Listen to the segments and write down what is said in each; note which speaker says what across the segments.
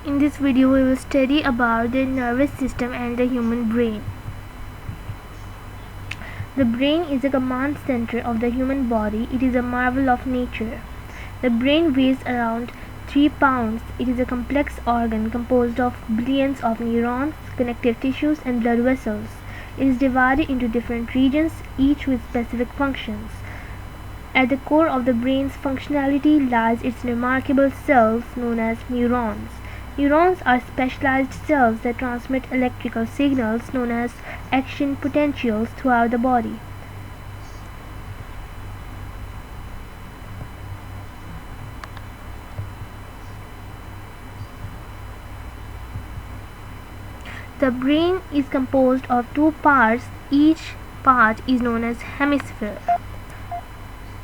Speaker 1: In this video we will study about the nervous system and the human brain. The brain is the command center of the human body. It is a marvel of nature. The brain weighs around 3 pounds. It is a complex organ composed of billions of neurons, connective tissues and blood vessels. It is divided into different regions, each with specific functions. At the core of the brain's functionality lies its remarkable cells known as neurons. Neurons are specialized cells that transmit electrical signals known as action potentials throughout the body. The brain is composed of 2 parts. Each part is known as hemisphere.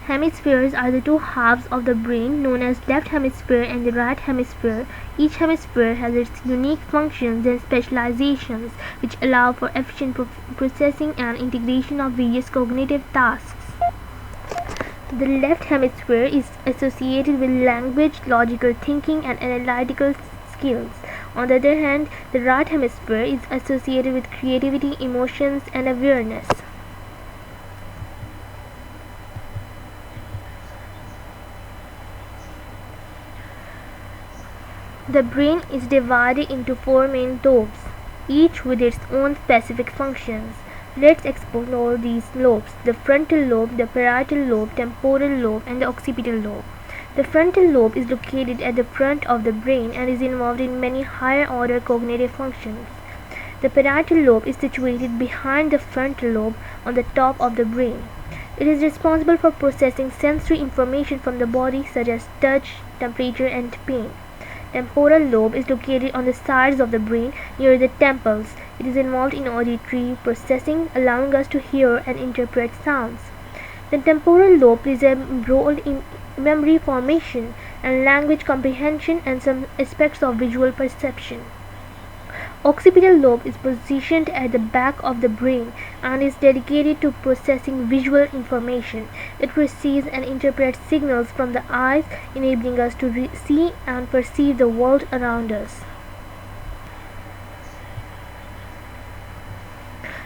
Speaker 1: Hemispheres are the 2 halves of the brain known as left hemisphere and the right hemisphere. Each hemisphere has its unique functions and specializations which allow for efficient processing and integration of various cognitive tasks. The left hemisphere is associated with language, logical thinking and analytical skills. On the other hand, the right hemisphere is associated with creativity, emotions and awareness. The brain is divided into 4 main lobes, each with its own specific functions. Let's explore these lobes: the frontal lobe, the parietal lobe, temporal lobe, and the occipital lobe. The frontal lobe is located at the front of the brain and is involved in many higher order cognitive functions. The parietal lobe is situated behind the frontal lobe on the top of the brain. It is responsible for processing sensory information from the body such as touch, temperature, and pain. Temporal lobe is located on the sides of the brain near the temples. It is involved in auditory processing, allowing us to hear and interpret sounds. The temporal lobe plays a role in memory formation and language comprehension and some aspects of visual perception. Occipital lobe is positioned at the back of the brain and is dedicated to processing visual information. It receives and interprets signals from the eyes, enabling us to see and perceive the world around us.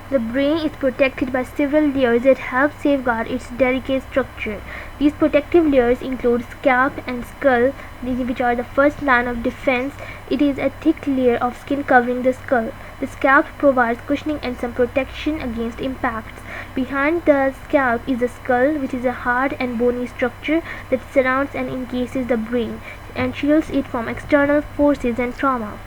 Speaker 1: The brain is protected by several layers that help safeguard its delicate structure. These protective layers include scalp and skull, which are the first line of defense. It is a thick layer of skin covering the skull. The scalp provides cushioning and some protection against impacts. Behind the scalp is the skull, which is a hard and bony structure that surrounds and encases the brain and shields it from external forces and trauma.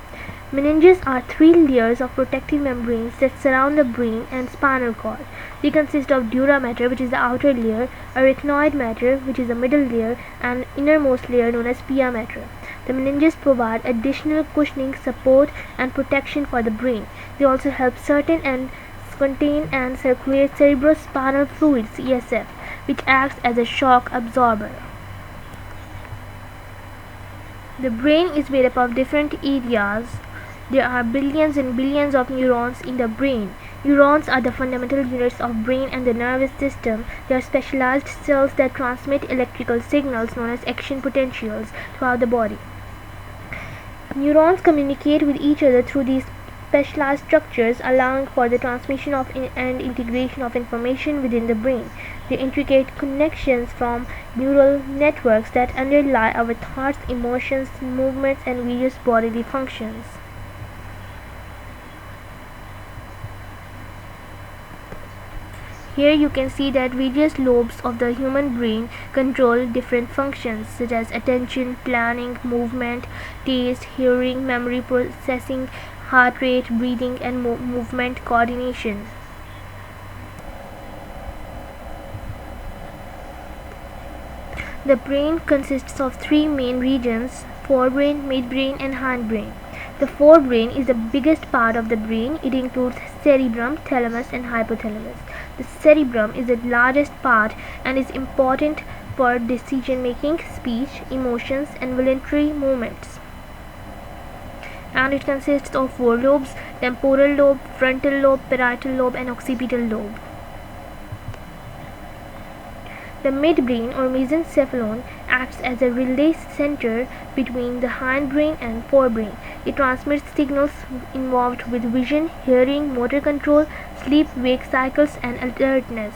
Speaker 1: Meninges are 3 layers of protective membranes that surround the brain and spinal cord. They consist of dura mater, which is the outer layer, arachnoid mater, which is the middle layer, and innermost layer known as pia mater. The meninges provide additional cushioning, support, and protection for the brain. They also help contain and circulate cerebrospinal fluid (CSF), which acts as a shock absorber. The brain is made up of different areas. There are billions and billions of neurons in the brain. Neurons are the fundamental units of brain and the nervous system. They are specialized cells that transmit electrical signals known as action potentials throughout the body. Neurons communicate with each other through these specialized structures, allowing for the transmission of and integration of information within the brain. The intricate connections from neural networks that underlie our thoughts, emotions, movements, and various bodily functions. Here you can see that various lobes of the human brain control different functions such as attention, planning, movement, taste, hearing, memory processing, heart rate, breathing, and movement coordination. The brain consists of 3 main regions: forebrain, midbrain, and hindbrain. The forebrain is the biggest part of the brain. It includes cerebrum, thalamus, and hypothalamus. The cerebrum is the largest part and is important for decision making, speech, emotions, and voluntary movements. And it consists of 4 lobes: temporal lobe, frontal lobe, parietal lobe, and occipital lobe. The midbrain or mesencephalon acts as a relay center between the hindbrain and forebrain. It transmits signals involved with vision, hearing, motor control, sleep-wake cycles, and alertness.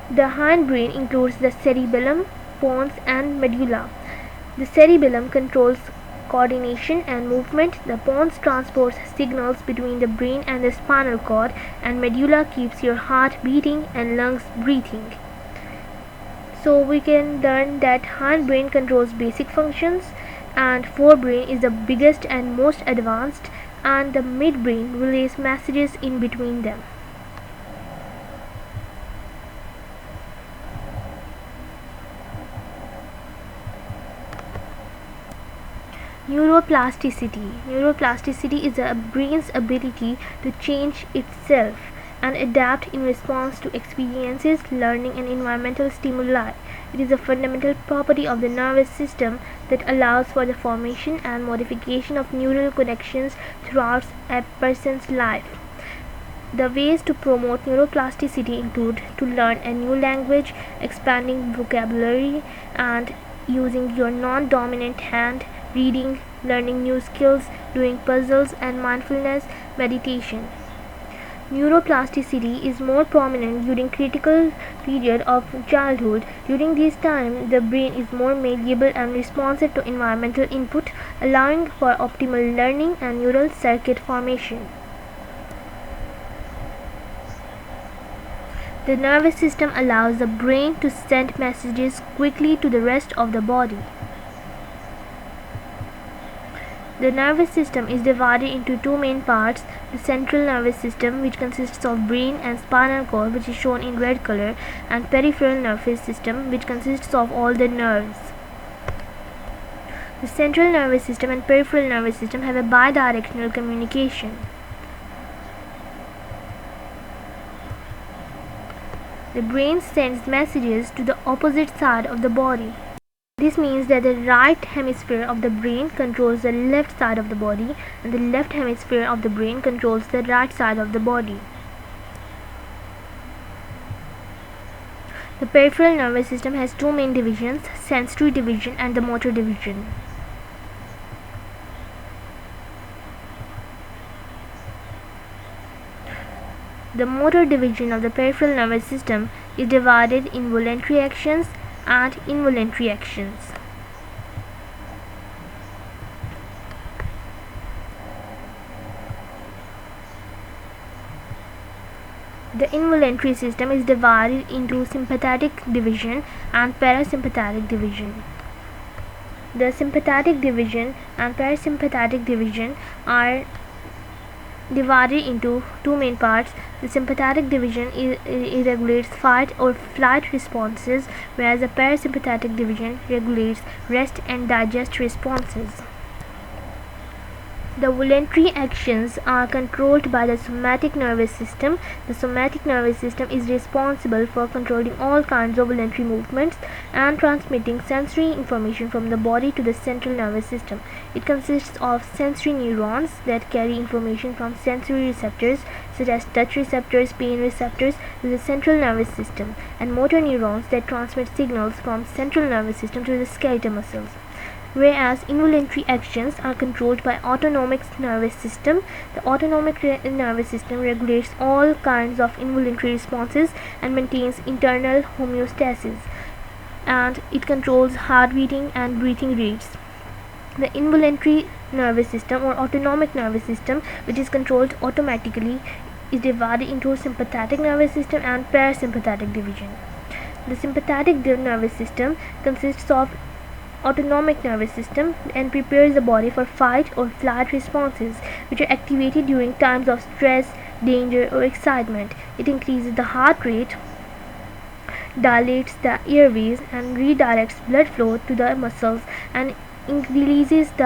Speaker 1: The hindbrain includes the cerebellum, pons, and medulla. The cerebellum controls coordination and movement, the pons transports signals between the brain and the spinal cord, and medulla keeps your heart beating and lungs breathing. So we can learn that hindbrain controls basic functions, and forebrain is the biggest and most advanced, and the midbrain relays messages in between them. Neuroplasticity. Neuroplasticity is the brain's ability to change itself and adapt in response to experiences, learning, and environmental stimuli. It is a fundamental property of the nervous system that allows for the formation and modification of neural connections throughout a person's life. The ways to promote neuroplasticity include to learn a new language, expanding vocabulary, and using your non-dominant hand, reading, learning new skills, doing puzzles, and mindfulness meditation. Neuroplasticity is more prominent during critical period of childhood. During this time, the brain is more malleable and responsive to environmental input, allowing for optimal learning and neural circuit formation. The nervous system allows the brain to send messages quickly to the rest of the body. The nervous system is divided into two main parts: the central nervous system, which consists of brain and spinal cord, which is shown in red color, and peripheral nervous system, which consists of all the nerves. The central nervous system and peripheral nervous system have a bidirectional communication. The brain sends messages to the opposite side of the body. This means that the right hemisphere of the brain controls the left side of the body, and the left hemisphere of the brain controls the right side of the body. The peripheral nervous system has two main divisions: sensory division and the motor division. The motor division of the peripheral nervous system is divided in voluntary actions and involuntary actions. The involuntary system is divided into sympathetic division and parasympathetic division. The sympathetic division and parasympathetic division are divided into two main parts. The sympathetic division regulates fight or flight responses, whereas the parasympathetic division regulates rest and digest responses. The voluntary actions are controlled by the somatic nervous system. The somatic nervous system is responsible for controlling all kinds of voluntary movements and transmitting sensory information from the body to the central nervous system. It consists of sensory neurons that carry information from sensory receptors such as touch receptors, pain receptors to the central nervous system, and motor neurons that transmit signals from central nervous system to the skeletal muscles. Whereas involuntary actions are controlled by autonomic nervous system. The autonomic nervous system regulates all kinds of involuntary responses and maintains internal homeostasis, and it controls heart beating and breathing rates. The involuntary nervous system or autonomic nervous system, which is controlled automatically, is divided into sympathetic nervous system and parasympathetic division. The sympathetic nervous system consists of autonomic nervous system and prepares the body for fight or flight responses, which are activated during times of stress, danger, or excitement. It increases the heart rate, dilates the airways, and redirects blood flow to the muscles, and releases the